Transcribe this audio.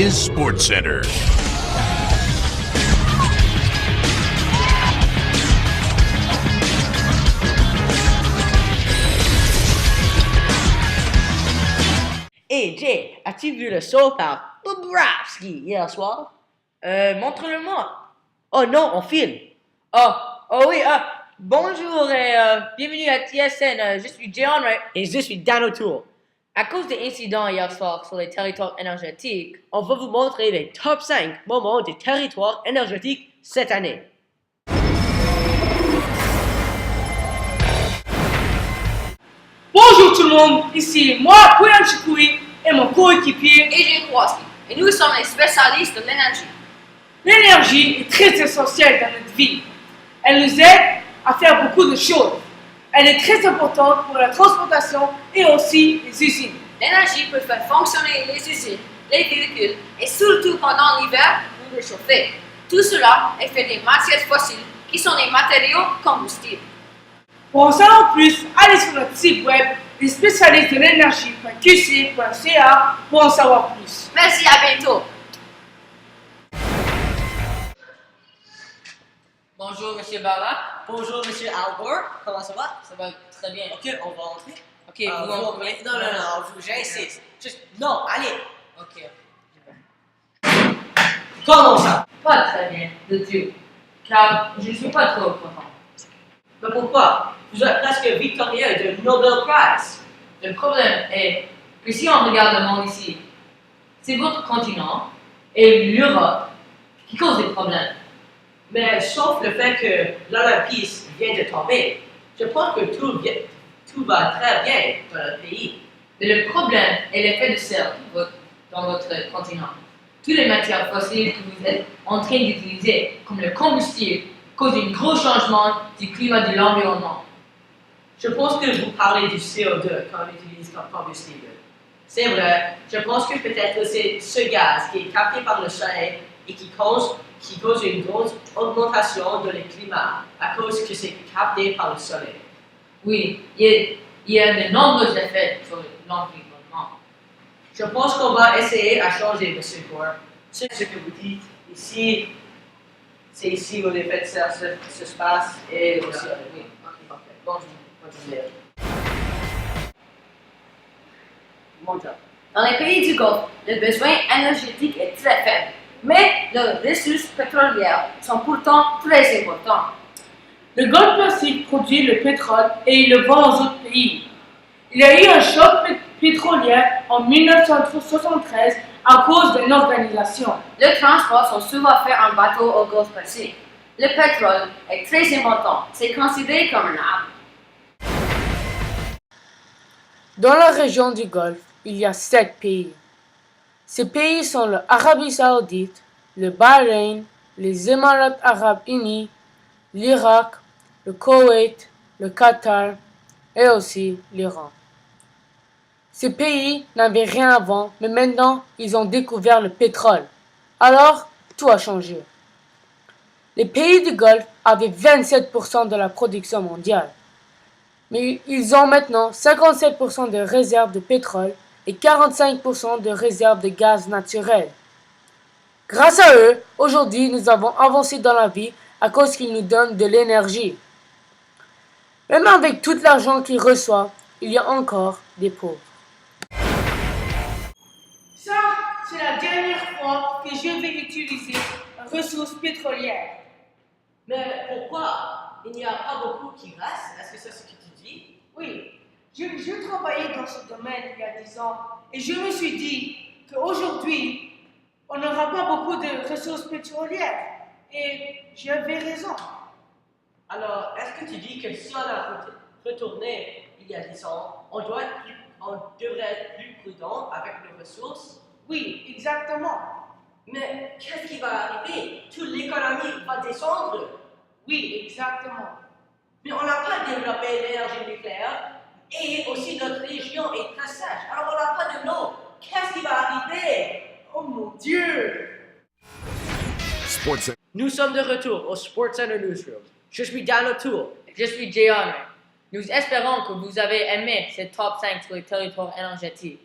is SportsCenter. Hey Jay, as-tu vu le show par Bobrovski hier soir? Montre-le-moi. Oh non, on filme. Oh oui, bonjour et bienvenue à TSN. Je suis Jehan, right? Et je suis Dan O'Toole. À cause des incidents hier soir sur les territoires énergétiques, On va vous montrer les top 5 moments des territoires énergétiques cette année. Bonjour tout le monde, ici moi, Pouyan Chikoui, et mon coéquipier. Adrian Kowalski, et nous sommes les spécialistes de l'énergie. L'énergie est très essentielle dans notre vie. Elle nous aide à faire beaucoup de choses. Elle est très importante pour la transportation et aussi les usines. L'énergie peut faire fonctionner les usines, les véhicules et surtout pendant l'hiver pour réchauffer. Tout cela est fait des matières fossiles qui sont des matériaux combustibles. Pour en savoir plus, allez sur notre site web des spécialistes de l'énergie.qc.ca pour en savoir plus. Merci, à bientôt. bonjour Monsieur Barra. Bonjour Monsieur Al Gore, comment ça va? Ça va très bien. Ok, on va entrer. Ok, vous en prenez? Non, j'insiste. Juste, non, allez. Ok. Commençons. Pas très bien, de Dieu. Car je ne suis pas trop content. Mais pourquoi? Vous êtes presque victorieux de Nobel Prize. Le problème est que si on regarde le monde ici, c'est votre continent et l'Europe qui causent des problèmes. Mais sauf le fait que l'Olympus vient de tomber, je pense que tout va très bien dans le pays. Mais le problème est l'effet de serre dans votre continent. Toutes les matières fossiles que vous êtes en train d'utiliser, comme le combustible, causent un gros changement du climat de l'environnement. Je pense que vous parlez du CO2 qu'on utilise comme combustible. C'est vrai, je pense que peut-être c'est ce gaz qui est capté par le soleil et qui cause une grosse augmentation de le climat à cause que c'est capté par le soleil. Oui, il y a de nombreux effets sur l'environnement. Je pense qu'on va essayer à changer, M. Gore. C'est ce que vous dites ici. C'est ici où l'effet de serre se passe et aussi. Oui, ok, parfait. Bonjour. Dans les pays du Golfe, le besoin énergétique est très faible, mais leurs ressources pétrolières sont pourtant très importantes. Le Golfe Persique produit le pétrole et il le vend aux autres pays. Il y a eu un choc pétrolier en 1973 à cause d'une organisation. Les transports sont souvent faits en bateau au Golfe Persique. Le pétrole est très important, c'est considéré comme un arme. Dans la région du Golfe, il y a 7 pays. Ces pays sont l'Arabie Saoudite, le Bahreïn, les Émirats Arabes Unis, l'Irak, le Koweït, le Qatar et aussi l'Iran. Ces pays n'avaient rien avant, mais maintenant ils ont découvert le pétrole. Alors, tout a changé. Les pays du Golfe avaient 27% de la production mondiale. Mais ils ont maintenant 57% de réserves de pétrole et 45% de réserves de gaz naturel. Grâce à eux, aujourd'hui, nous avons avancé dans la vie à cause qu'ils nous donnent de l'énergie. Même avec tout l'argent qu'ils reçoivent, il y a encore des pauvres. Ça, c'est la dernière fois que je vais utiliser une ressource pétrolière. Mais pourquoi? Il n'y a pas beaucoup qui restent. Est-ce que c'est ce que tu dis? Oui, je travaillais dans ce domaine il y a 10 ans et je me suis dit qu'aujourd'hui, on n'aura pas beaucoup de ressources pétrolières. Et j'avais raison. Alors, est-ce que tu dis que si on a retourné il y a 10 ans, on devrait être plus prudent avec nos ressources? Oui, exactement. Mais qu'est-ce qui va arriver? Toute l'économie va descendre. Oui, exactement. Mais on n'a pas développé l'énergie nucléaire et aussi notre région est très sèche. Alors on n'a pas de l'eau. Qu'est-ce qui va arriver? Oh mon Dieu! SportsCenter. Nous sommes de retour au SportsCenter Newsroom. Je suis Dan O'Toole. Je suis Jehan. Nous espérons que vous avez aimé ces top 5 sur les territoires énergétiques.